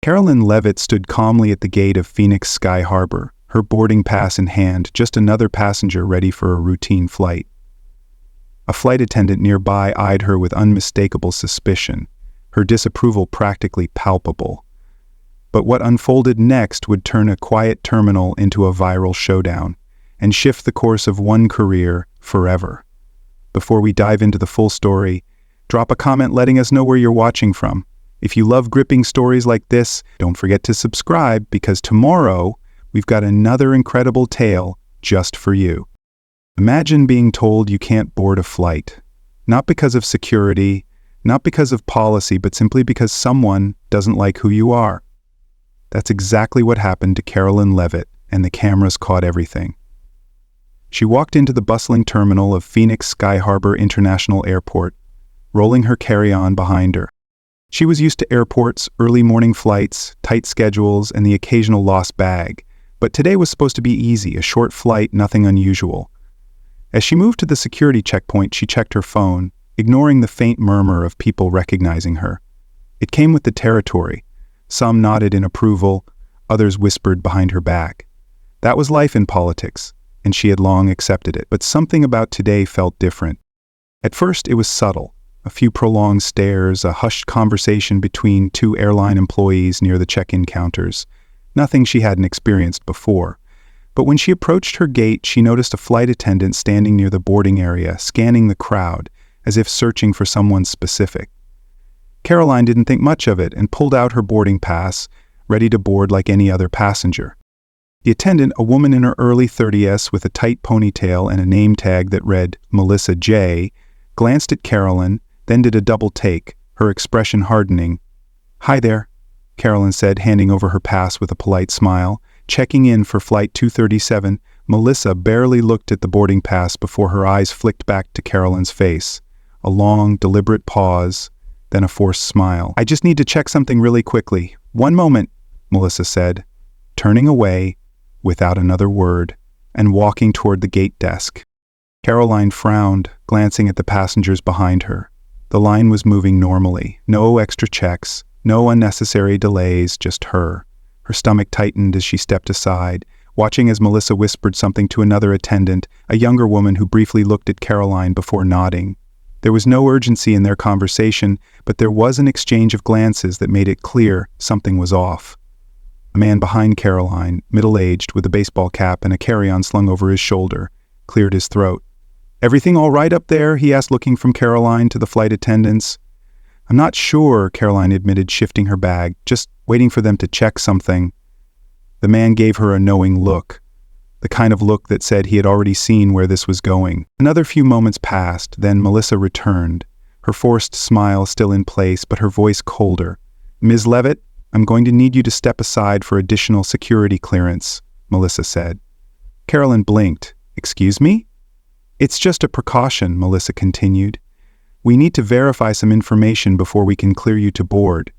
Carolyn Levit stood calmly at the gate of Phoenix Sky Harbor, her boarding pass in hand, just another passenger ready for a routine flight. A flight attendant nearby eyed her with unmistakable suspicion, her disapproval practically palpable. But what unfolded next would turn a quiet terminal into a viral showdown and shift the course of one career forever. Before we dive into the full story, drop a comment letting us know where you're watching from. If you love gripping stories like this, don't forget to subscribe because tomorrow we've got another incredible tale just for you. Imagine being told you can't board a flight, not because of security, not because of policy, but simply because someone doesn't like who you are. That's exactly what happened to Carolyn Levit, and the cameras caught everything. She walked into the bustling terminal of Phoenix Sky Harbor International Airport, rolling her carry-on behind her. She was used to airports, early morning flights, tight schedules, and the occasional lost bag. But today was supposed to be easy, a short flight, nothing unusual. As she moved to the security checkpoint, she checked her phone, ignoring the faint murmur of people recognizing her. It came with the territory. Some nodded in approval, others whispered behind her back. That was life in politics, and she had long accepted it. But something about today felt different. At first, it was subtle. A few prolonged stares, a hushed conversation between two airline employees near the check-in counters. Nothing she hadn't experienced before. But when she approached her gate, she noticed a flight attendant standing near the boarding area, scanning the crowd, as if searching for someone specific. Caroline didn't think much of it and pulled out her boarding pass, ready to board like any other passenger. The attendant, a woman in her early 30s with a tight ponytail and a name tag that read Melissa J., glanced at Carolyn, then did a double take, her expression hardening. "Hi there," Carolyn said, handing over her pass with a polite smile. Checking in for Flight 237, Melissa barely looked at the boarding pass before her eyes flicked back to Carolyn's face. A long, deliberate pause, then a forced smile. "I just need to check something really quickly. One moment," Melissa said, turning away without another word and walking toward the gate desk. Caroline frowned, glancing at the passengers behind her. The line was moving normally. No extra checks, no unnecessary delays, just her. Her stomach tightened as she stepped aside, watching as Melissa whispered something to another attendant, a younger woman who briefly looked at Caroline before nodding. There was no urgency in their conversation, but there was an exchange of glances that made it clear something was off. A man behind Caroline, middle-aged, with a baseball cap and a carry-on slung over his shoulder, cleared his throat. "Everything all right up there?" he asked, looking from Caroline to the flight attendants. "I'm not sure," Caroline admitted, shifting her bag, "just waiting for them to check something." The man gave her a knowing look, the kind of look that said he had already seen where this was going. Another few moments passed, then Melissa returned, her forced smile still in place, but her voice colder. "Ms. Levitt, I'm going to need you to step aside for additional security clearance," Melissa said. Carolyn blinked. "Excuse me?" "It's just a precaution," Melissa continued. "We need to verify some information before we can clear you to board."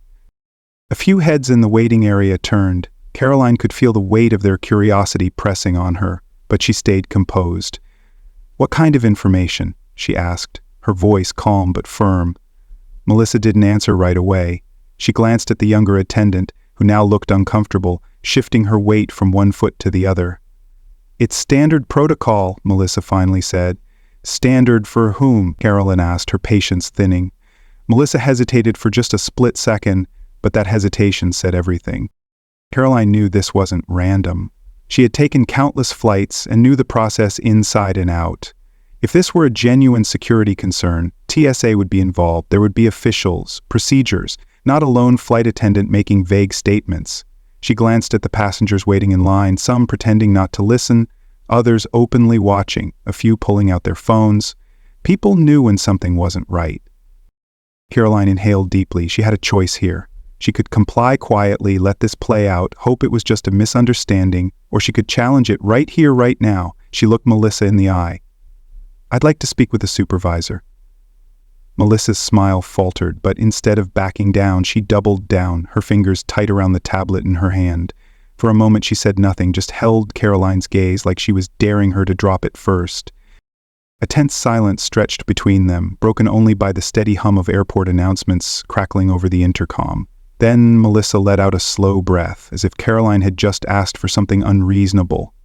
A few heads in the waiting area turned. Caroline could feel the weight of their curiosity pressing on her, but she stayed composed. "What kind of information?" she asked, her voice calm but firm. Melissa didn't answer right away. She glanced at the younger attendant, who now looked uncomfortable, shifting her weight from one foot to the other. "It's standard protocol," Melissa finally said. "Standard for whom?" Carolyn asked, her patience thinning. Melissa hesitated for just a split second, but that hesitation said everything. Caroline knew this wasn't random. She had taken countless flights and knew the process inside and out. If this were a genuine security concern, TSA would be involved. There would be officials, procedures, not a lone flight attendant making vague statements. She glanced at the passengers waiting in line, some pretending not to listen, others openly watching, a few pulling out their phones. People knew when something wasn't right. Caroline inhaled deeply. She had a choice here. She could comply quietly, let this play out, hope it was just a misunderstanding, or she could challenge it right here, right now. She looked Melissa in the eye. "I'd like to speak with the supervisor." Melissa's smile faltered, but instead of backing down, she doubled down, her fingers tight around the tablet in her hand. For a moment she said nothing, just held Caroline's gaze like she was daring her to drop it first. A tense silence stretched between them, broken only by the steady hum of airport announcements crackling over the intercom. Then Melissa let out a slow breath, as if Caroline had just asked for something unreasonable.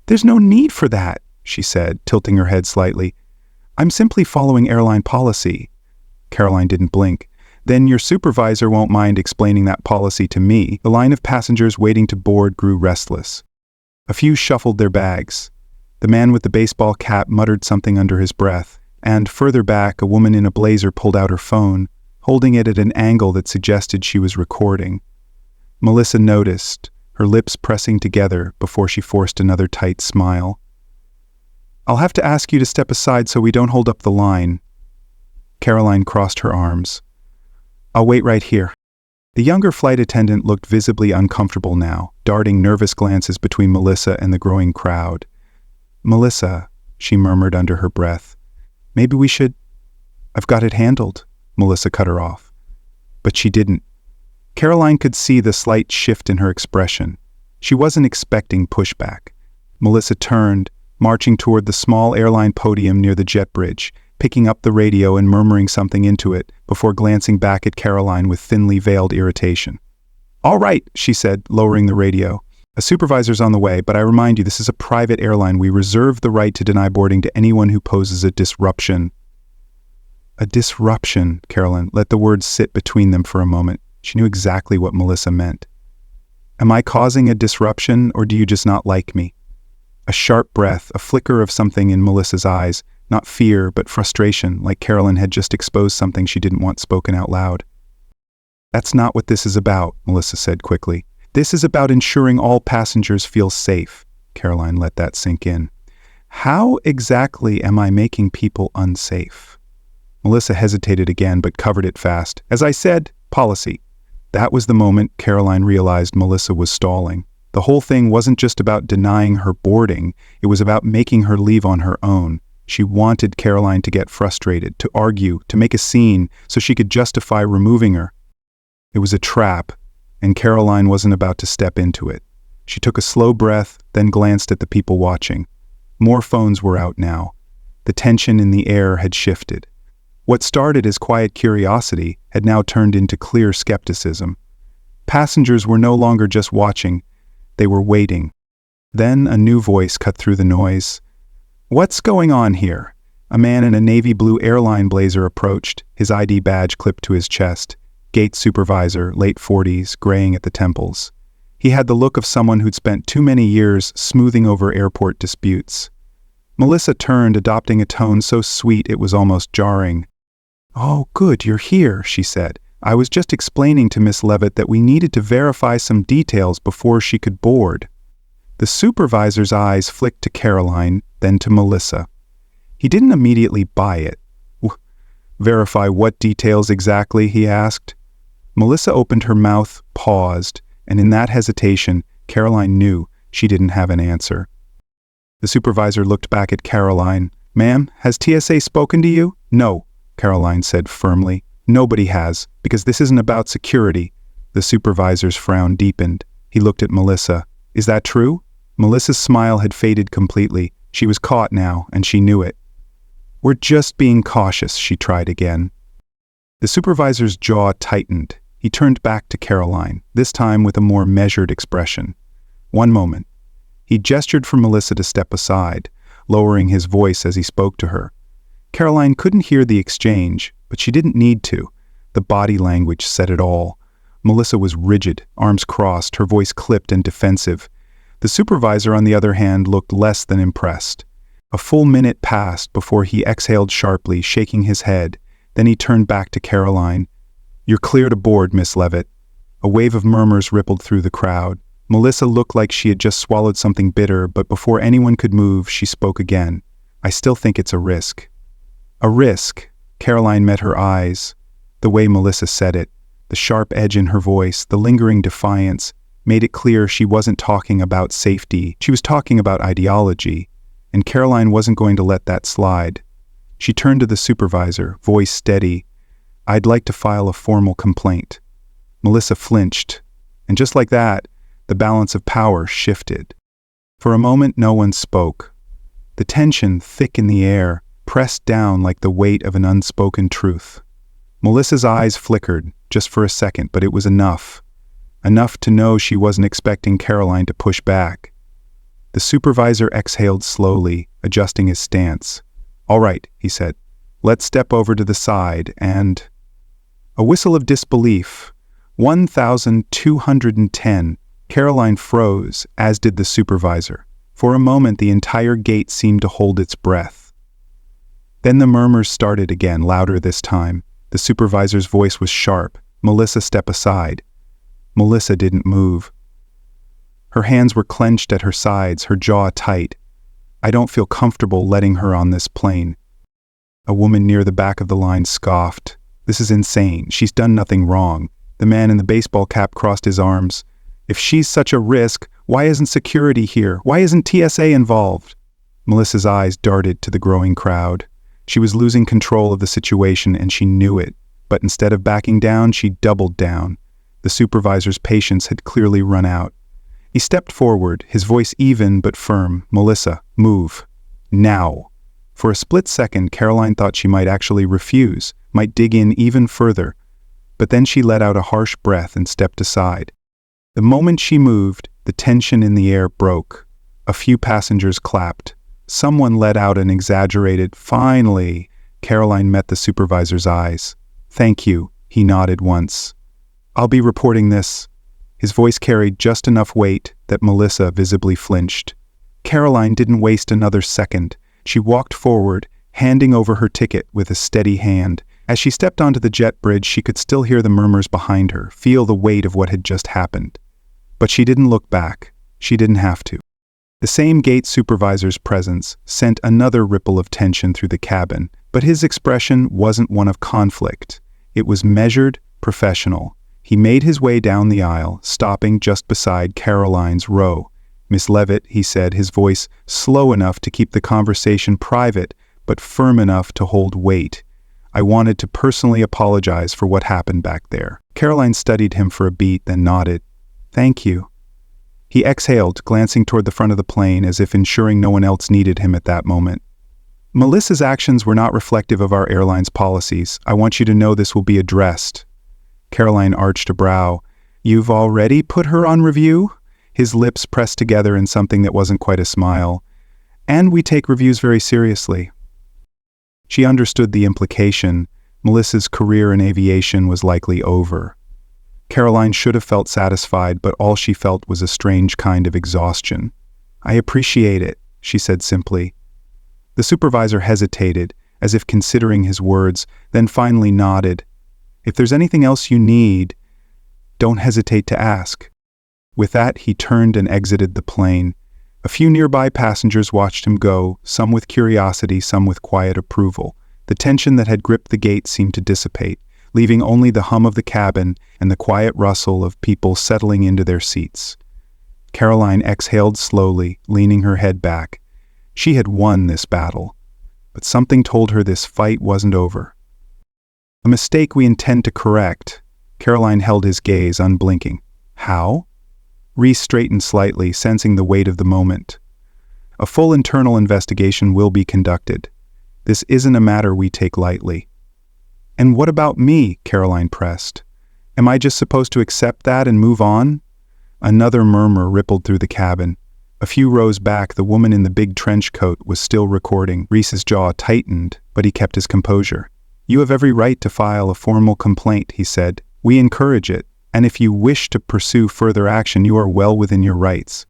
"There's no need for that," she said, tilting her head slightly. "I'm simply following airline policy." Caroline didn't blink. "Then your supervisor won't mind explaining that policy to me." The line of passengers waiting to board grew restless. A few shuffled their bags. The man with the baseball cap muttered something under his breath, and further back, a woman in a blazer pulled out her phone, holding it at an angle that suggested she was recording. Melissa noticed, her lips pressing together before she forced another tight smile. "I'll have to ask you to step aside so we don't hold up the line." Caroline crossed her arms. "I'll wait right here." The younger flight attendant looked visibly uncomfortable now, darting nervous glances between Melissa and the growing crowd. "Melissa," she murmured under her breath, "maybe we should—" "I've got it handled," Melissa cut her off. But she didn't. Caroline could see the slight shift in her expression. She wasn't expecting pushback. Melissa turned, marching toward the small airline podium near the jet bridge, picking up the radio and murmuring something into it before glancing back at Caroline with thinly veiled irritation. "All right," she said, lowering the radio. "A supervisor's on the way, but I remind you this is a private airline. We reserve the right to deny boarding to anyone who poses a disruption." A disruption, Carolyn. Let the words sit between them for a moment. She knew exactly what Melissa meant. "Am I causing a disruption, or do you just not like me?" A sharp breath, a flicker of something in Melissa's eyes, not fear, but frustration, like Carolyn had just exposed something she didn't want spoken out loud. "That's not what this is about," Melissa said quickly. "This is about ensuring all passengers feel safe." Caroline let that sink in. "How exactly am I making people unsafe?" Melissa hesitated again, but covered it fast. "As I said, policy." That was the moment Caroline realized Melissa was stalling. The whole thing wasn't just about denying her boarding, it was about making her leave on her own. She wanted Caroline to get frustrated, to argue, to make a scene, so she could justify removing her. It was a trap, and Caroline wasn't about to step into it. She took a slow breath, then glanced at the people watching. More phones were out now. The tension in the air had shifted. What started as quiet curiosity had now turned into clear skepticism. Passengers were no longer just watching, they were waiting. Then a new voice cut through the noise. "What's going on here?" A man in a navy blue airline blazer approached, his ID badge clipped to his chest. Gate supervisor, late 40s, graying at the temples. He had the look of someone who'd spent too many years smoothing over airport disputes. Melissa turned, adopting a tone so sweet it was almost jarring. "Oh, good, you're here," she said. "I was just explaining to Miss Levitt that we needed to verify some details before she could board." The supervisor's eyes flicked to Caroline, then to Melissa. He didn't immediately buy it. "Verify what details exactly?" he asked. Melissa opened her mouth, paused, and in that hesitation, Caroline knew she didn't have an answer. The supervisor looked back at Caroline. "Ma'am, has TSA spoken to you?" "No," Caroline said firmly. "Nobody has, because this isn't about security." The supervisor's frown deepened. He looked at Melissa. "Is that true?" Melissa's smile had faded completely. She was caught now, and she knew it. "We're just being cautious," she tried again. The supervisor's jaw tightened. He turned back to Caroline, this time with a more measured expression. "One moment." He gestured for Melissa to step aside, lowering his voice as he spoke to her. Caroline couldn't hear the exchange, but she didn't need to. The body language said it all. Melissa was rigid, arms crossed, her voice clipped and defensive. The supervisor, on the other hand, looked less than impressed. A full minute passed before he exhaled sharply, shaking his head. Then he turned back to Caroline. "You're clear to board, Miss Levitt." A wave of murmurs rippled through the crowd. Melissa looked like she had just swallowed something bitter, but before anyone could move, she spoke again. "I still think it's a risk." "A risk?" Caroline met her eyes. The way Melissa said it, the sharp edge in her voice, the lingering defiance, made it clear she wasn't talking about safety. She was talking about ideology, and Caroline wasn't going to let that slide. She turned to the supervisor, voice steady. "I'd like to file a formal complaint." Melissa flinched, and just like that, the balance of power shifted. For a moment, no one spoke. The tension, thick in the air, pressed down like the weight of an unspoken truth. Melissa's eyes flickered, just for a second, but it was enough. Enough to know she wasn't expecting Karoline to push back. The supervisor exhaled slowly, adjusting his stance. "All right," he said. "Let's step over to the side and—" A whistle of disbelief. 1,210. Karoline froze, as did the supervisor. For a moment, the entire gate seemed to hold its breath. Then the murmurs started again, louder this time. The supervisor's voice was sharp. "Melissa, step aside." Melissa didn't move. Her hands were clenched at her sides, her jaw tight. "I don't feel comfortable letting her on this plane." A woman near the back of the line scoffed. "This is insane. She's done nothing wrong." The man in the baseball cap crossed his arms. "If she's such a risk, why isn't security here? Why isn't TSA involved?" Melissa's eyes darted to the growing crowd. She was losing control of the situation and she knew it. But instead of backing down, she doubled down. The supervisor's patience had clearly run out. He stepped forward, his voice even but firm. "Melissa, move. Now." For a split second, Karoline thought she might actually refuse, might dig in even further. But then she let out a harsh breath and stepped aside. The moment she moved, the tension in the air broke. A few passengers clapped. Someone let out an exaggerated, "Finally." Karoline met the supervisor's eyes. "Thank you," he nodded once. "I'll be reporting this." His voice carried just enough weight that Melissa visibly flinched. Karoline didn't waste another second. She walked forward, handing over her ticket with a steady hand. As she stepped onto the jet bridge, she could still hear the murmurs behind her, feel the weight of what had just happened. But she didn't look back. She didn't have to. The same gate supervisor's presence sent another ripple of tension through the cabin, but his expression wasn't one of conflict. It was measured, professional. He made his way down the aisle, stopping just beside Caroline's row. "Miss Levitt," he said, his voice slow enough to keep the conversation private, but firm enough to hold weight. "I wanted to personally apologize for what happened back there." Karoline studied him for a beat, then nodded. "Thank you." He exhaled, glancing toward the front of the plane as if ensuring no one else needed him at that moment. "Melissa's actions were not reflective of our airline's policies. I want you to know this will be addressed." Karoline arched a brow. "You've already put her on review?" His lips pressed together in something that wasn't quite a smile. "And we take reviews very seriously." She understood the implication. Melissa's career in aviation was likely over. Karoline should have felt satisfied, but all she felt was a strange kind of exhaustion. "I appreciate it," she said simply. The supervisor hesitated, as if considering his words, then finally nodded. "If there's anything else you need, don't hesitate to ask." With that, he turned and exited the plane. A few nearby passengers watched him go, some with curiosity, some with quiet approval. The tension that had gripped the gate seemed to dissipate, leaving only the hum of the cabin and the quiet rustle of people settling into their seats. Karoline exhaled slowly, leaning her head back. She had won this battle, but something told her this fight wasn't over. "A mistake we intend to correct." Karoline held his gaze, unblinking. "How?" Reese straightened slightly, sensing the weight of the moment. "A full internal investigation will be conducted. This isn't a matter we take lightly." "And what about me?" Karoline pressed. "Am I just supposed to accept that and move on?" Another murmur rippled through the cabin. A few rows back, the woman in the big trench coat was still recording. Reese's jaw tightened, but he kept his composure. "You have every right to file a formal complaint," he said. "We encourage it, and if you wish to pursue further action, you are well within your rights."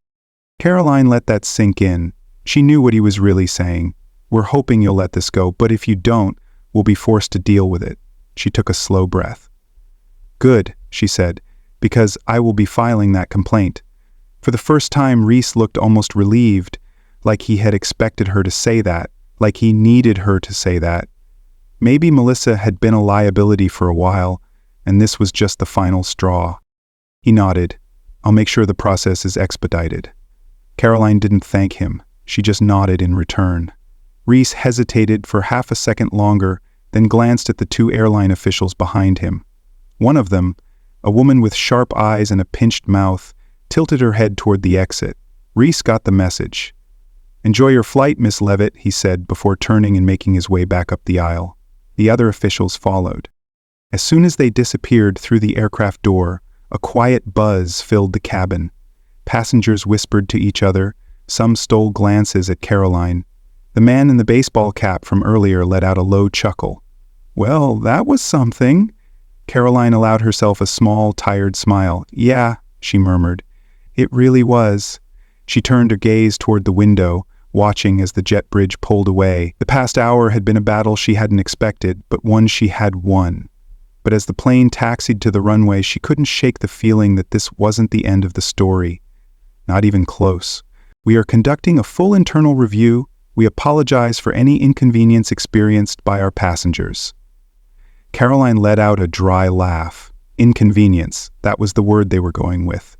Karoline let that sink in. She knew what he was really saying. "We're hoping you'll let this go, but if you don't, we'll be forced to deal with it." She took a slow breath. "Good," she said, "because I will be filing that complaint." For the first time, Reese looked almost relieved, like he had expected her to say that, like he needed her to say that. Maybe Melissa had been a liability for a while, and this was just the final straw. He nodded. "I'll make sure the process is expedited." Karoline didn't thank him. She just nodded in return. Reese hesitated for half a second longer, then glanced at the two airline officials behind him. One of them, a woman with sharp eyes and a pinched mouth, tilted her head toward the exit. Reese got the message. "Enjoy your flight, Miss Levitt," he said before turning and making his way back up the aisle. The other officials followed. As soon as they disappeared through the aircraft door, a quiet buzz filled the cabin. Passengers whispered to each other. Some stole glances at Karoline. The man in the baseball cap from earlier let out a low chuckle. "Well, that was something." Karoline allowed herself a small, tired smile. "Yeah," she murmured. "It really was." She turned her gaze toward the window, watching as the jet bridge pulled away. The past hour had been a battle she hadn't expected, but one she had won. But as the plane taxied to the runway, she couldn't shake the feeling that this wasn't the end of the story. Not even close. "We are conducting a full internal review. We apologize for any inconvenience experienced by our passengers." Karoline let out a dry laugh. Inconvenience, that was the word they were going with.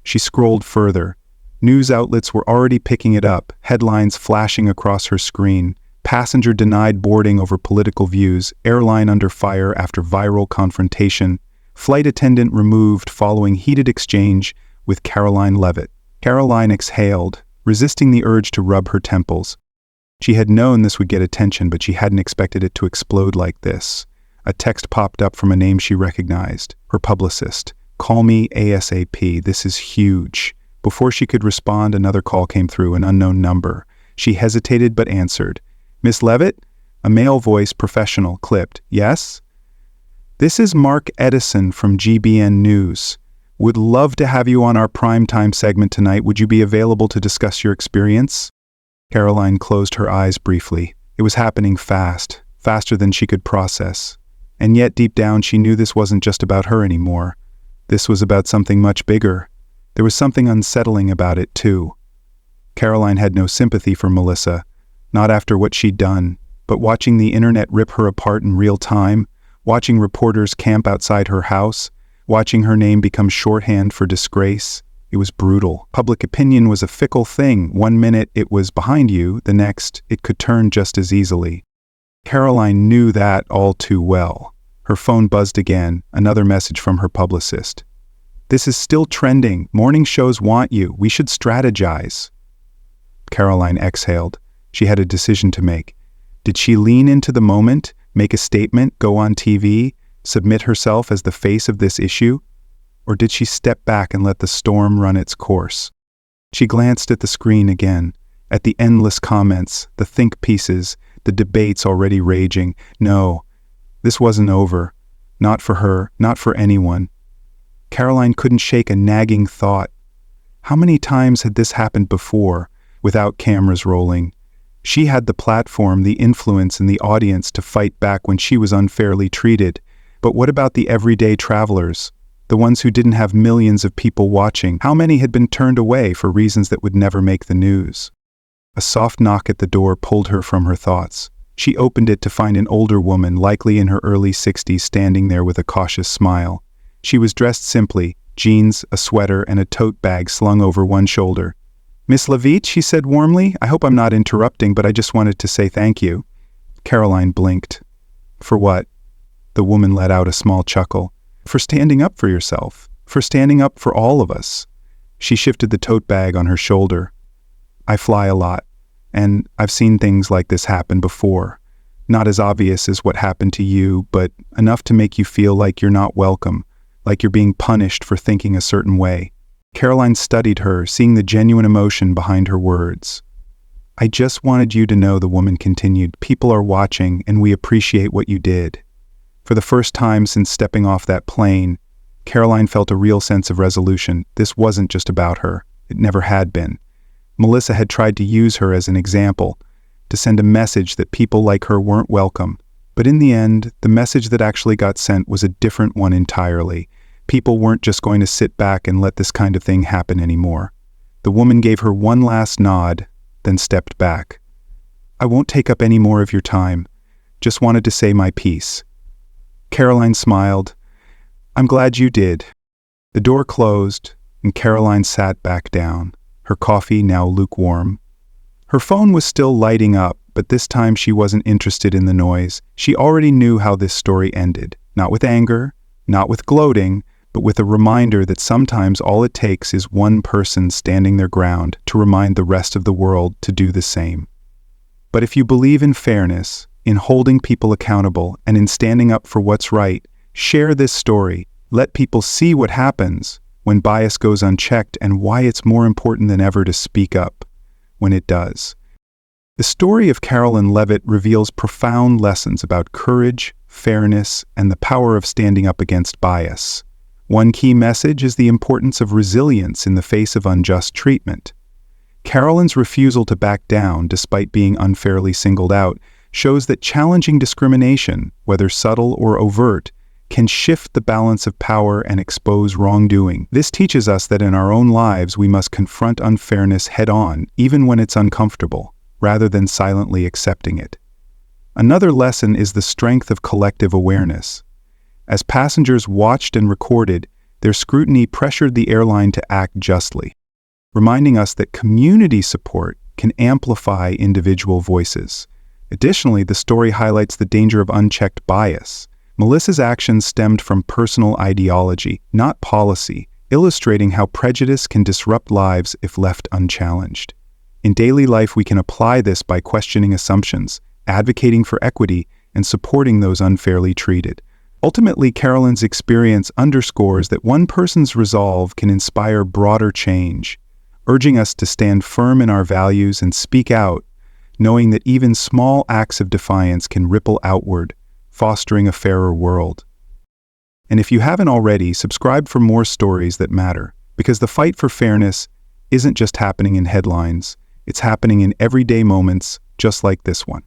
She scrolled further. News outlets were already picking it up, headlines flashing across her screen. Passenger denied boarding over political views, airline under fire after viral confrontation, flight attendant removed following heated exchange with Carolyn Levit. Karoline exhaled, resisting the urge to rub her temples. She had known this would get attention, but she hadn't expected it to explode like this. A text popped up from a name she recognized, her publicist. "Call me ASAP, this is huge." Before she could respond, another call came through, an unknown number. She hesitated but answered. "Miss Levitt?" A male voice, professional, clipped. "Yes?" "This is Mark Edison from GBN News. Would love to have you on our primetime segment tonight. Would you be available to discuss your experience?" Karoline closed her eyes briefly. It was happening fast, faster than she could process. And yet deep down she knew this wasn't just about her anymore. This was about something much bigger. There was something unsettling about it, too. Karoline had no sympathy for Melissa, not after what she'd done, but watching the internet rip her apart in real time, watching reporters camp outside her house, watching her name become shorthand for disgrace. It was brutal. Public opinion was a fickle thing. One minute it was behind you, the next it could turn just as easily. Karoline knew that all too well. Her phone buzzed again, another message from her publicist. "This is still trending. Morning shows want you. We should strategize." Karoline exhaled. She had a decision to make. Did she lean into the moment, make a statement, go on TV, submit herself as the face of this issue? Or did she step back and let the storm run its course? She glanced at the screen again, at the endless comments, the think pieces, the debates already raging. No, this wasn't over. Not for her, not for anyone. Karoline couldn't shake a nagging thought. How many times had this happened before, without cameras rolling? She had the platform, the influence, and the audience to fight back when she was unfairly treated. But what about the everyday travelers? The ones who didn't have millions of people watching? How many had been turned away for reasons that would never make the news? A soft knock at the door pulled her from her thoughts. She opened it to find an older woman, likely in her early 60s, standing there with a cautious smile. She was dressed simply, jeans, a sweater, and a tote bag slung over one shoulder. "Miss Levitt," she said warmly, "I hope I'm not interrupting, but I just wanted to say thank you." Karoline blinked. "For what?" The woman let out a small chuckle. "For standing up for yourself. For standing up for all of us." She shifted the tote bag on her shoulder. "I fly a lot, and I've seen things like this happen before. Not as obvious as what happened to you, but enough to make you feel like you're not welcome, like you're being punished for thinking a certain way." Karoline studied her, seeing the genuine emotion behind her words. "I just wanted you to know," the woman continued, "people are watching, and we appreciate what you did." For the first time since stepping off that plane, Karoline felt a real sense of resolution. This wasn't just about her. It never had been. Melissa had tried to use her as an example, to send a message that people like her weren't welcome. But in the end, the message that actually got sent was a different one entirely. People weren't just going to sit back and let this kind of thing happen anymore. The woman gave her one last nod, then stepped back. "I won't take up any more of your time. Just wanted to say my piece." Karoline smiled. "I'm glad you did." The door closed, and Karoline sat back down, her coffee now lukewarm. Her phone was still lighting up, but this time she wasn't interested in the noise. She already knew how this story ended. Not with anger, not with gloating, but with a reminder that sometimes all it takes is one person standing their ground to remind the rest of the world to do the same. But if you believe in fairness, in holding people accountable, and in standing up for what's right, Share this story. Let people see what happens when bias goes unchecked and why it's more important than ever to speak up when it does. The story of Carolyn Levit reveals profound lessons about courage, fairness, and the power of standing up against bias. One key message is the importance of resilience in the face of unjust treatment. Carolyn's refusal to back down despite being unfairly singled out shows that challenging discrimination, whether subtle or overt, can shift the balance of power and expose wrongdoing. This teaches us that in our own lives we must confront unfairness head-on, even when it's uncomfortable, rather than silently accepting it. Another lesson is the strength of collective awareness. As passengers watched and recorded, their scrutiny pressured the airline to act justly, reminding us that community support can amplify individual voices. Additionally, the story highlights the danger of unchecked bias. Melissa's actions stemmed from personal ideology, not policy, illustrating how prejudice can disrupt lives if left unchallenged. In daily life, we can apply this by questioning assumptions, advocating for equity, and supporting those unfairly treated. Ultimately, Carolyn's experience underscores that one person's resolve can inspire broader change, urging us to stand firm in our values and speak out, knowing that even small acts of defiance can ripple outward, fostering a fairer world. And if you haven't already, subscribe for more stories that matter, because the fight for fairness isn't just happening in headlines, it's happening in everyday moments just like this one.